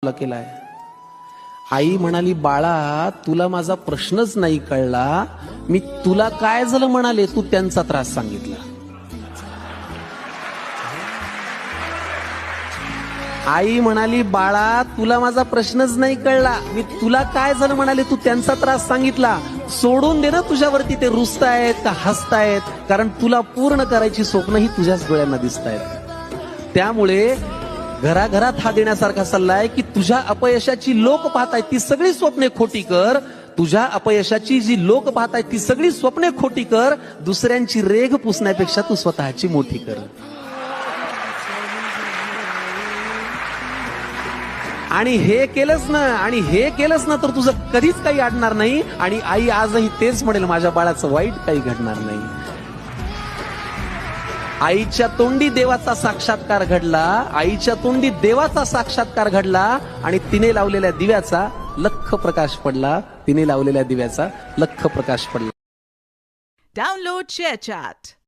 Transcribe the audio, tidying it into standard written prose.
केलाय. आई म्हणाली, बाळा तुला माझा प्रश्नच नाही कळला, मी तुला काय झालं म्हणाले, तू त्यांचा त्रास सांगितला. आई म्हणाली, बाळा तुला माझा प्रश्नच नाही कळला, मी तुला काय झालं म्हणाले, तू त्यांचा त्रास सांगितला. सोडून दे ना तुझ्यावरती ते रुसतायत का हसतायत, कारण तुला पूर्ण करायची स्वप्न ही तुझ्याच डोळ्यांना दिसतायत. त्यामुळे घराघरात हा देण्यासारखा सल्ला आहे की तुझ्या अपयशाची लोक पाहतायत ती सगळी स्वप्ने खोटी कर. तुझ्या अपयशाची जी लोक पाहतायत ती सगळी स्वप्ने खोटी कर. दुसऱ्यांची रेघ पुसण्यापेक्षा तू स्वतःची मोठी कर. आणि हे केलंस ना तर तुझं कधीच काही अडणार नाही. आणि आई आजही तेच म्हणेल, माझ्या बाळाचं वाईट काही घडणार नाही. आईच्या तोंडी देवाचा साक्षात्कार घडला, आईच्या तोंडी देवाचा साक्षात्कार घडला आणि तिने लावलेल्या दिव्याचा लख प्रकाश पडला. तिने लावलेल्या दिव्याचा लख प्रकाश पडला. Download ShareChat.